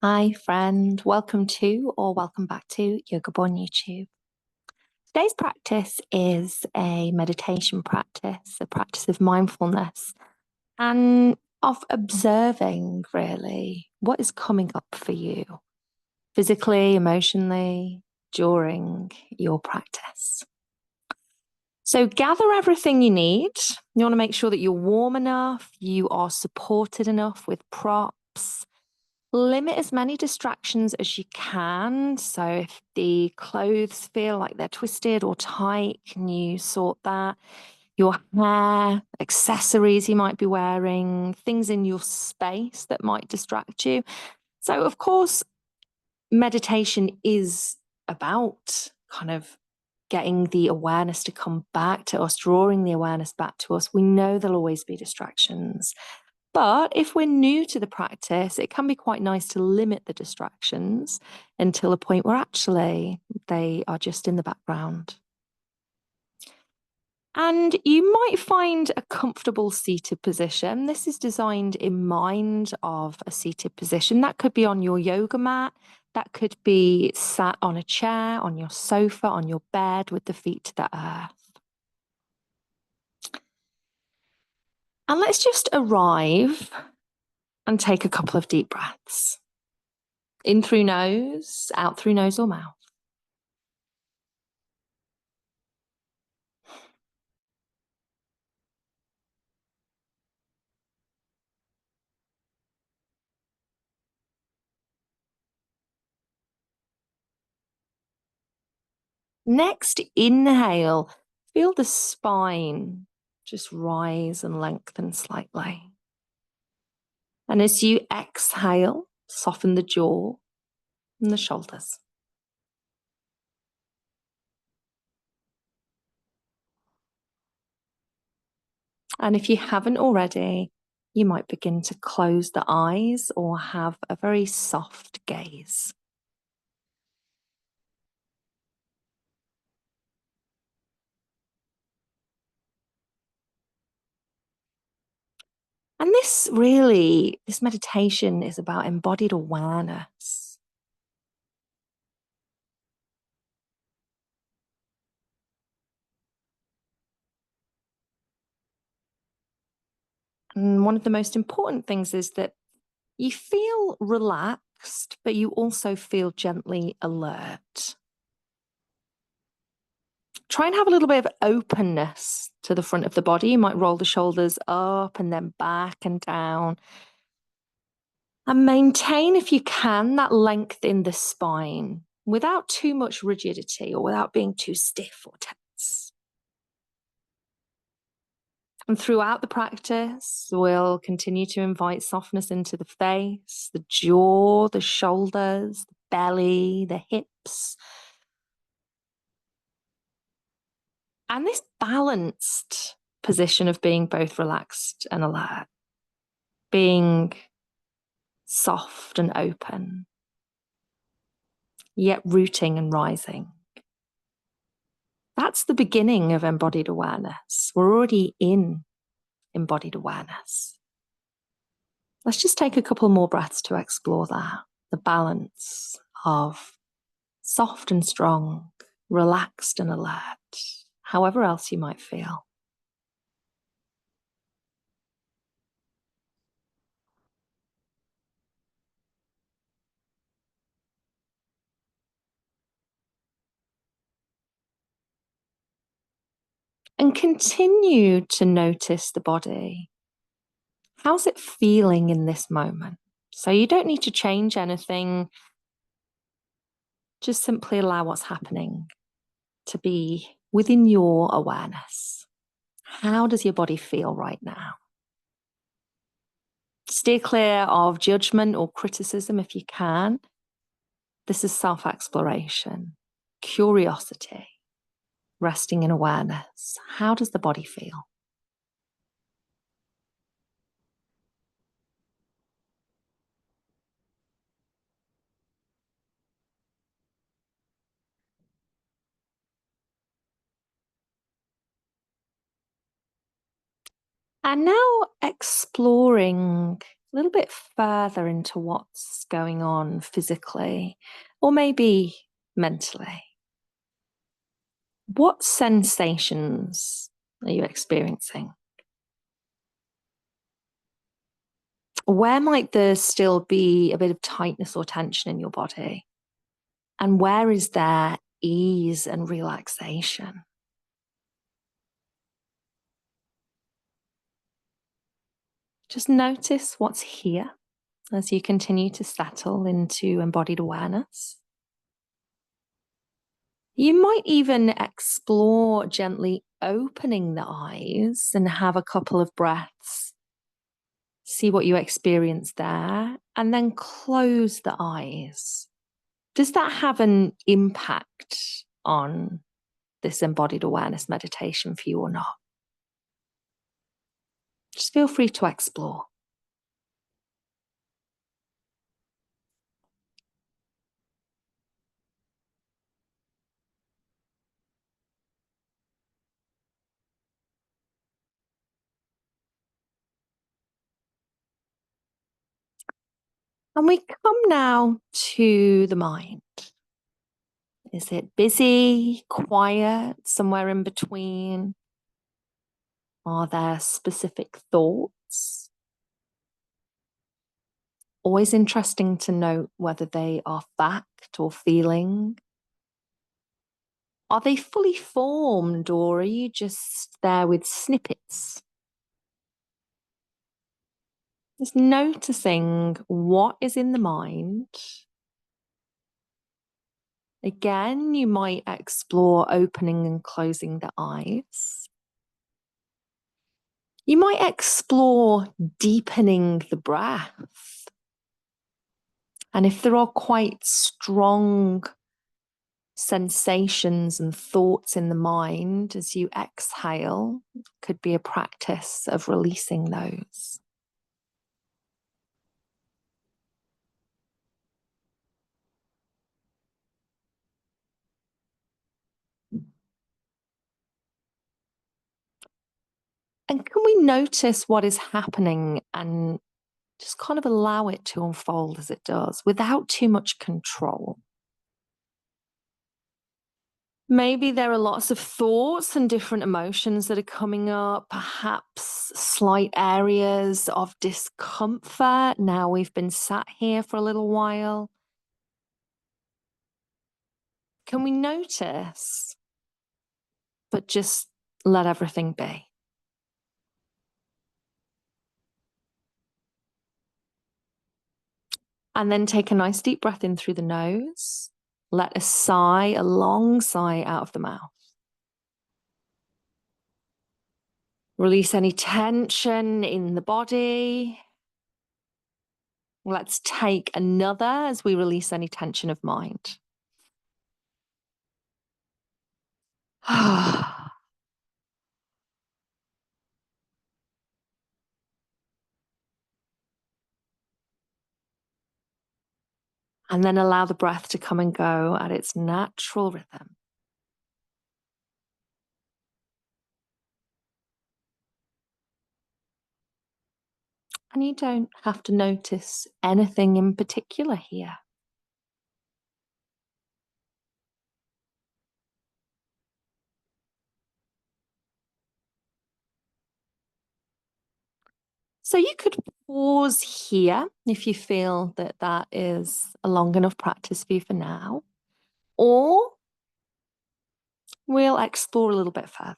Hi, friend. Welcome to or welcome back to Yoga Borne YouTube. Today's practice is a meditation practice, a practice of mindfulness and of observing really what is coming up for you physically, emotionally during your practice. So gather everything you need. You want to make sure that you're warm enough, you are supported enough with props. Limit as many distractions as you can. So if the clothes feel like they're twisted or tight, can you sort that? Your hair, accessories you might be wearing, things in your space that might distract you. So, of course, meditation is about kind of getting the awareness to come back to us, drawing the awareness back to us. We know there'll always be distractions. But if we're new to the practice, it can be quite nice to limit the distractions until a point where actually they are just in the background. And you might find a comfortable seated position. This is designed in mind of a seated position. That could be on your yoga mat. That could be sat on a chair, on your sofa, on your bed with the feet to the earth. And let's just arrive and take a couple of deep breaths. In through nose, out through nose or mouth. Next, inhale. Feel the spine just rise and lengthen slightly. And as you exhale, soften the jaw and the shoulders. And if you haven't already, you might begin to close the eyes or have a very soft gaze. And this meditation is about embodied awareness. And one of the most important things is that you feel relaxed, but you also feel gently alert. Try and have a little bit of openness to the front of the body. You might roll the shoulders up and then back and down. And maintain, if you can, that length in the spine without too much rigidity or without being too stiff or tense. And throughout the practice, we'll continue to invite softness into the face, the jaw, the shoulders, the belly, the hips. And this balanced position of being both relaxed and alert, being soft and open, yet rooting and rising. That's the beginning of embodied awareness. We're already in embodied awareness. Let's just take a couple more breaths to explore that, the balance of soft and strong, relaxed and alert, however else you might feel. And continue to notice the body. How's it feeling in this moment? So you don't need to change anything. Just simply allow what's happening to be within your awareness. How does your body feel right now? Steer clear of judgment or criticism if you can. This is self-exploration, curiosity, resting in awareness. How does the body feel? And now exploring a little bit further into what's going on physically or maybe mentally. What sensations are you experiencing? Where might there still be a bit of tightness or tension in your body? And where is there ease and relaxation? Just notice what's here as you continue to settle into embodied awareness. You might even explore gently opening the eyes and have a couple of breaths. See what you experience there, and then close the eyes. Does that have an impact on this embodied awareness meditation for you or not? Just feel free to explore. And we come now to the mind. Is it busy, quiet, somewhere in between? Are there specific thoughts? Always interesting to note whether they are fact or feeling. Are they fully formed, or are you just there with snippets? Just noticing what is in the mind. Again, you might explore opening and closing the eyes. You might explore deepening the breath. And if there are quite strong sensations and thoughts in the mind as you exhale, could be a practice of releasing those. And can we notice what is happening and just kind of allow it to unfold as it does without too much control? Maybe there are lots of thoughts and different emotions that are coming up, perhaps slight areas of discomfort. Now we've been sat here for a little while. Can we notice, but just let everything be? And then take a nice deep breath in through the nose. Let a sigh, a long sigh out of the mouth. Release any tension in the body. Let's take another as we release any tension of mind. And then allow the breath to come and go at its natural rhythm. And you don't have to notice anything in particular here. So you could pause here if you feel that that is a long enough practice for you for now, or we'll explore a little bit further.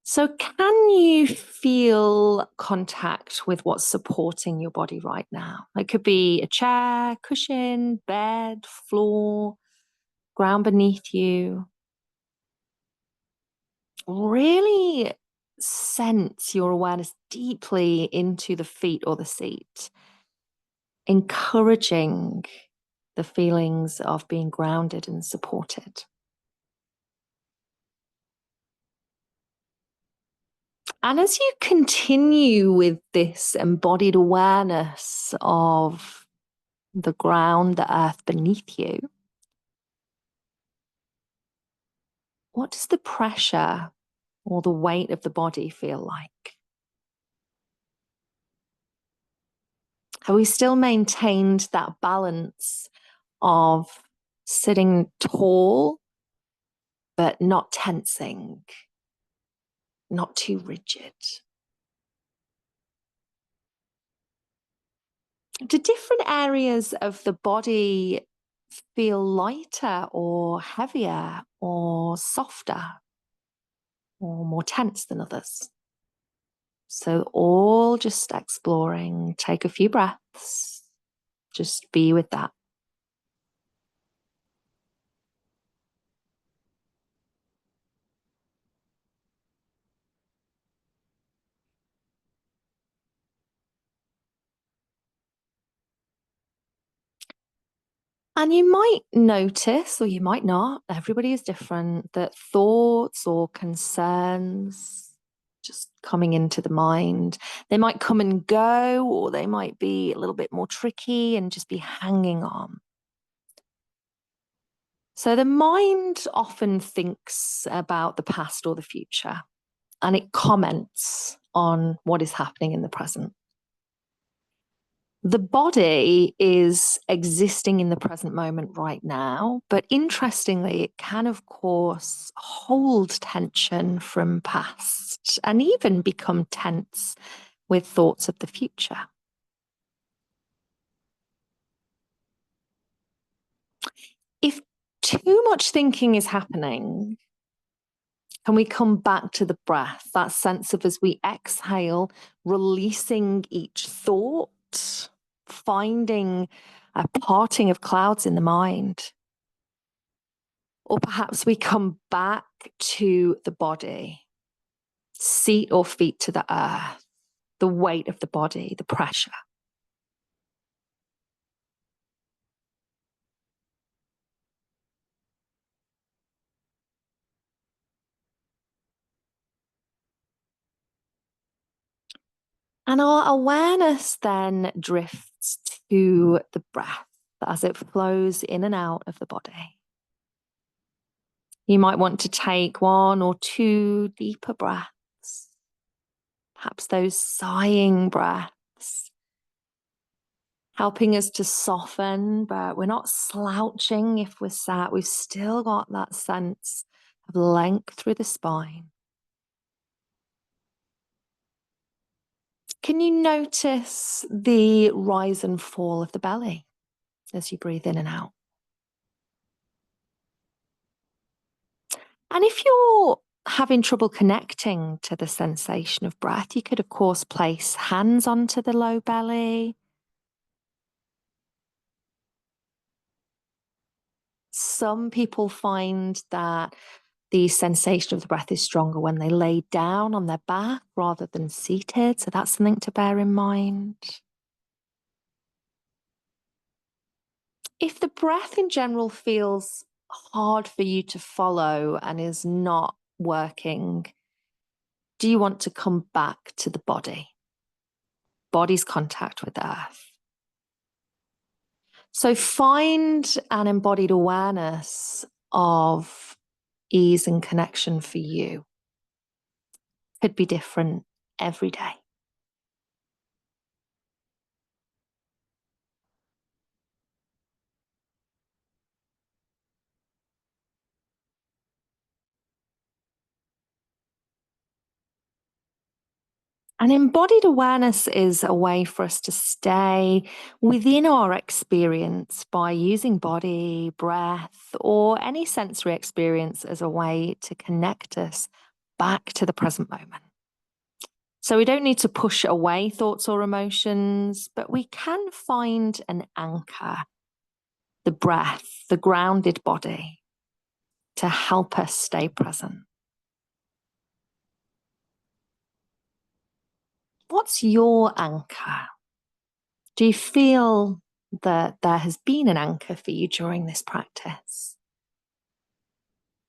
So can you feel contact with what's supporting your body right now? It could be a chair, cushion, bed, floor, ground beneath you. Really sense your awareness deeply into the feet or the seat, encouraging the feelings of being grounded and supported. And as you continue with this embodied awareness of the ground, the earth beneath you, what does the pressure or the weight of the body feel like? Have we still maintained that balance of sitting tall, but not tensing, not too rigid? Do different areas of the body feel lighter or heavier or softer or more tense than others? So, all just exploring. Take a few breaths, just be with that. And you might notice, or you might not, everybody is different, that thoughts or concerns just coming into the mind, they might come and go, or they might be a little bit more tricky and just be hanging on. So the mind often thinks about the past or the future, and it comments on what is happening in the present. The body is existing in the present moment right now, but interestingly, it can, of course, hold tension from past and even become tense with thoughts of the future. If too much thinking is happening, can we come back to the breath, that sense of as we exhale, releasing each thought, finding a parting of clouds in the mind? Or perhaps we come back to the body, seat or feet to the earth, the weight of the body, the pressure. And our awareness then drifts to the breath as it flows in and out of the body. You might want to take 1 or 2 deeper breaths, perhaps those sighing breaths, helping us to soften, but we're not slouching if we're sat. We've still got that sense of length through the spine. Can you notice the rise and fall of the belly as you breathe in and out? And if you're having trouble connecting to the sensation of breath, you could, of course, place hands onto the low belly. Some people find that the sensation of the breath is stronger when they lay down on their back rather than seated. So that's something to bear in mind. If the breath in general feels hard for you to follow and is not working, do you want to come back to the body? Body's contact with the earth. So find an embodied awareness of ease and connection for you. Could be different every day. And embodied awareness is a way for us to stay within our experience by using body, breath, or any sensory experience as a way to connect us back to the present moment. So we don't need to push away thoughts or emotions, but we can find an anchor, the breath, the grounded body, to help us stay present. What's your anchor? Do you feel that there has been an anchor for you during this practice?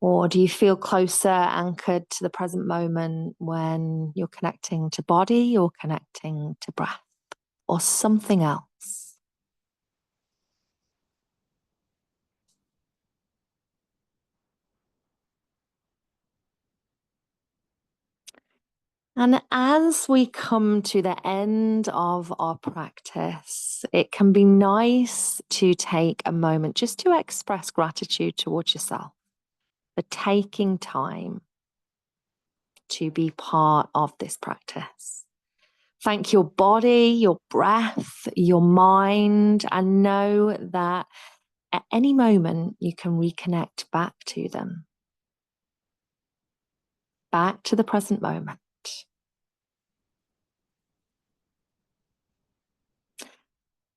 Or do you feel closer, anchored to the present moment when you're connecting to body or connecting to breath or something else? And as we come to the end of our practice, it can be nice to take a moment just to express gratitude towards yourself for taking time to be part of this practice. Thank your body, your breath, your mind, and know that at any moment you can reconnect back to them, back to the present moment.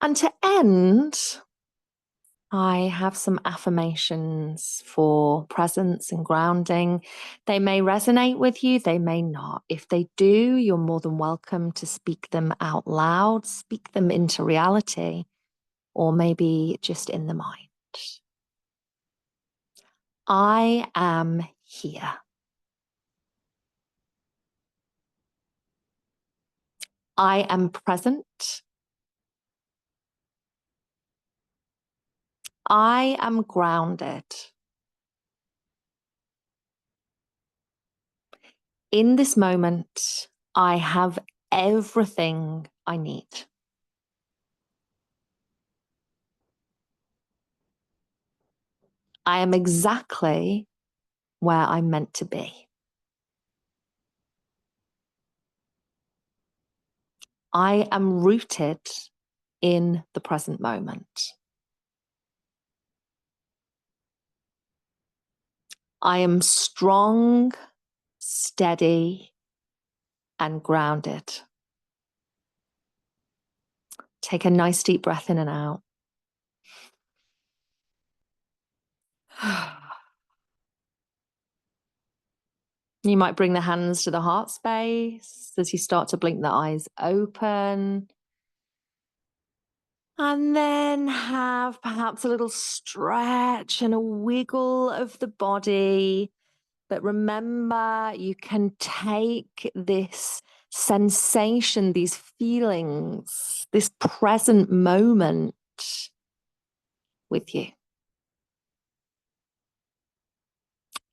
And to end, I have some affirmations for presence and grounding. They may resonate with you, they may not. If they do, you're more than welcome to speak them out loud, speak them into reality, or maybe just in the mind. I am here. I am present. I am grounded. In this moment, I have everything I need. I am exactly where I'm meant to be. I am rooted in the present moment. I am strong, steady, and grounded. Take a nice deep breath in and out. You might bring the hands to the heart space as you start to blink the eyes open. And then have perhaps a little stretch and a wiggle of the body. But remember, you can take this sensation, these feelings, this present moment with you.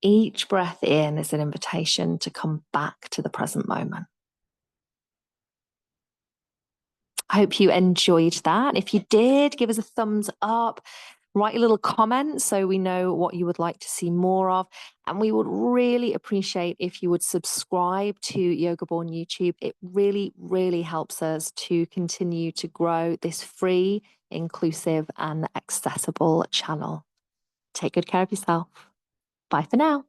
Each breath in is an invitation to come back to the present moment. I hope you enjoyed that. If you did, give us a thumbs up. Write a little comment so we know what you would like to see more of. And we would really appreciate if you would subscribe to Yoga Borne YouTube. It really, really helps us to continue to grow this free, inclusive, and accessible channel. Take good care of yourself. Bye for now.